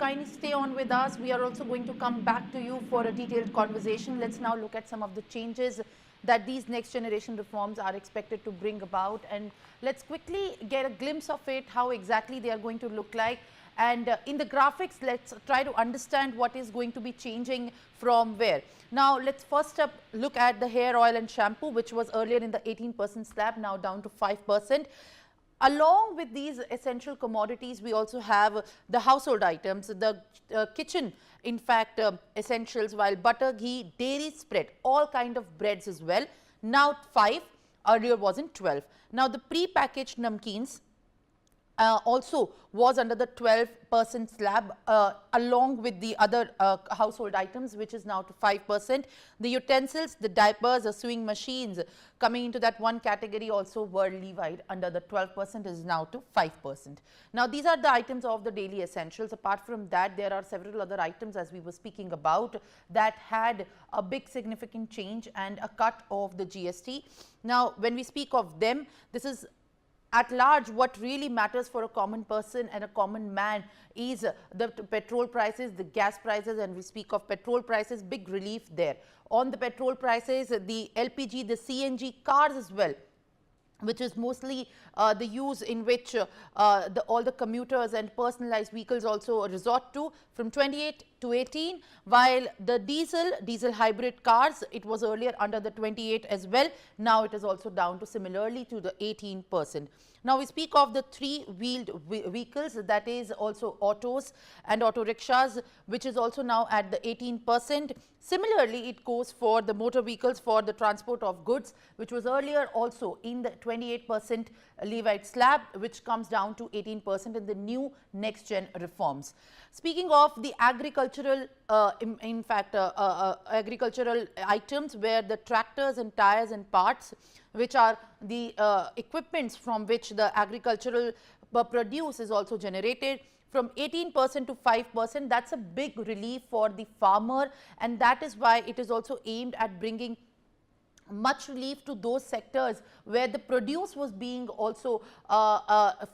kindly stay on with us. We are also going to come back to you for a detailed conversation. Let's now look at some of the changes that these next generation reforms are expected to bring about, and let's quickly get a glimpse of it, how exactly they are going to look like. And in the graphics, let's try to understand what is going to be changing from where. Now, let's first up look at the hair oil and shampoo, which was earlier in the 18% slab, now down to 5%. Along with these essential commodities, we also have the household items, the kitchen, in fact, essentials, while butter, ghee, dairy spread, all kind of breads as well. Now 5, earlier was in 12. Now the pre-packaged namkeens also was under the 12% slab along with the other household items, which is now to 5%. The utensils, the diapers, the sewing machines coming into that one category also were levied under the 12%, is now to 5%. Now these are the items of the daily essentials. Apart from that, there are several other items, as we were speaking about, that had a big significant change and a cut of the GST. Now when we speak of them, this is at large, what really matters for a common person and a common man is the petrol prices, the gas prices, and we speak of petrol prices, big relief there. On the petrol prices, the LPG, the CNG, cars as well, which is mostly the use in which all the commuters and personalized vehicles also resort to, from 28 to 18, while the diesel hybrid cars, it was earlier under the 28 as well. Now it is also down to similarly to the 18%. Now we speak of the three-wheeled vehicles, that is also autos and auto rickshaws, which is also now at the 18%. Similarly, it goes for the motor vehicles for the transport of goods, which was earlier also in the 28% levied slab, which comes down to 18% in the new next gen reforms. Speaking of the agricultural, agricultural items, where the tractors and tires and parts, which are the equipments from which the agricultural produce is also generated, from 18% to 5%, that's a big relief for the farmer, and that is why it is also aimed at bringing much relief to those sectors where the produce was being also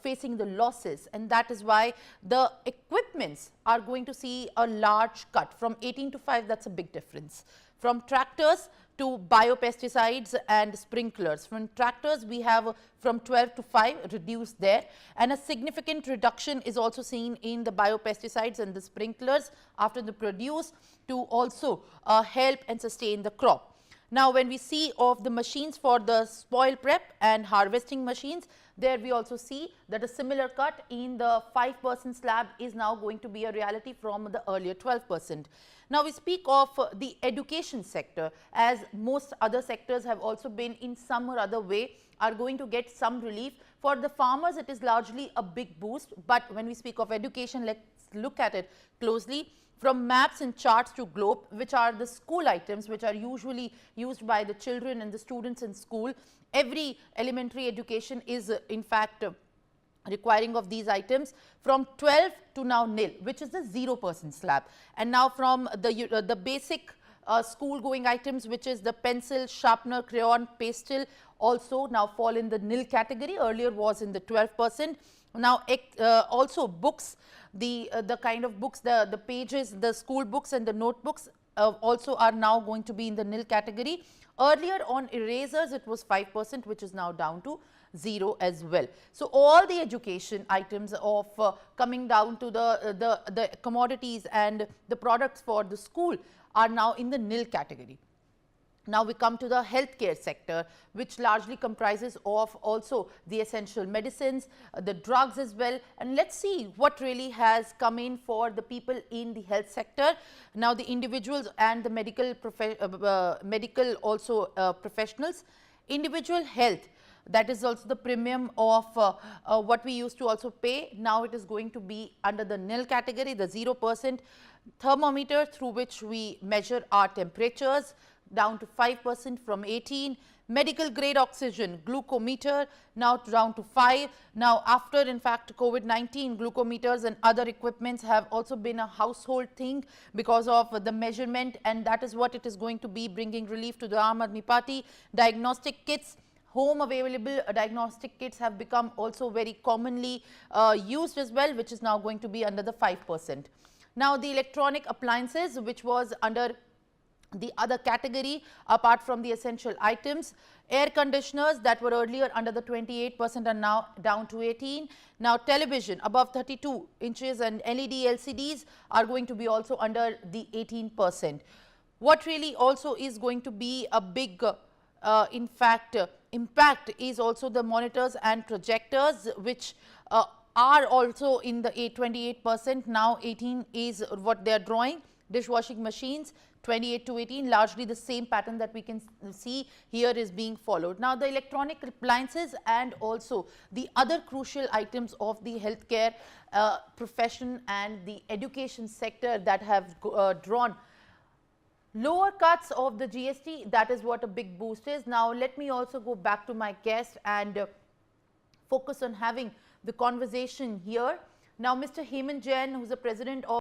facing the losses, and that is why the equipments are going to see a large cut. From 18 to 5, that's a big difference. From tractors to biopesticides and sprinklers. From tractors, we have from 12 to 5 reduced there, and a significant reduction is also seen in the biopesticides and the sprinklers after the produce to also help and sustain the crop. Now, when we see of the machines for the spoil prep and harvesting machines, there we also see that a similar cut in the 5% slab is now going to be a reality from the earlier 12%. Now, we speak of the education sector, as most other sectors have also been in some or other way are going to get some relief. For the farmers, it is largely a big boost, but when we speak of education, let's look at it closely. From maps and charts to globe, which are the school items which are usually used by the children and the students in school. Every elementary education is in fact requiring of these items, from 12 to now nil, which is the 0% slab. And now from the basic school going items, which is the pencil, sharpener, crayon, pastel, also now fall in the nil category, earlier was in the 12%. Now also books, the kind of books, the pages, the school books and the notebooks also are now going to be in the nil category. Earlier on erasers, it was 5%, which is now down to 0 as well. So all the education items of coming down to the commodities and the products for the school are now in the nil category. Now we come to the healthcare sector, which largely comprises of also the essential medicines, the drugs as well. And let's see what really has come in for the people in the health sector. Now the individuals and the medical professionals. Individual health, that is also the premium of what we used to also pay. Now it is going to be under the nil category, the 0%. Thermometer, through which we measure our temperatures, down to 5% from 18. Medical grade oxygen, glucometer, now down to 5. Now after in fact COVID-19, glucometers and other equipments have also been a household thing because of the measurement, and that is what it is going to be bringing relief to the Aam Aadmi Party. Diagnostic kits, home available diagnostic kits have become also very commonly used as well, which is now going to be under the 5%. Now, the electronic appliances, which was under the other category apart from the essential items, air conditioners that were earlier under the 28% are now down to 18. Now, television above 32 inches and LED LCDs are going to be also under the 18%. What really also is going to be a big impact is also the monitors and projectors, which are also in the 28%. Now 18 is what they are drawing. Dishwashing machines 28 to 18, largely the same pattern that we can see here is being followed. Now, the electronic appliances and also the other crucial items of the healthcare profession and the education sector that have drawn lower cuts of the GST, that is what a big boost is. Now, let me also go back to my guest and focus on having the conversation here. Now, Mr. Hemant Jain, who is the president of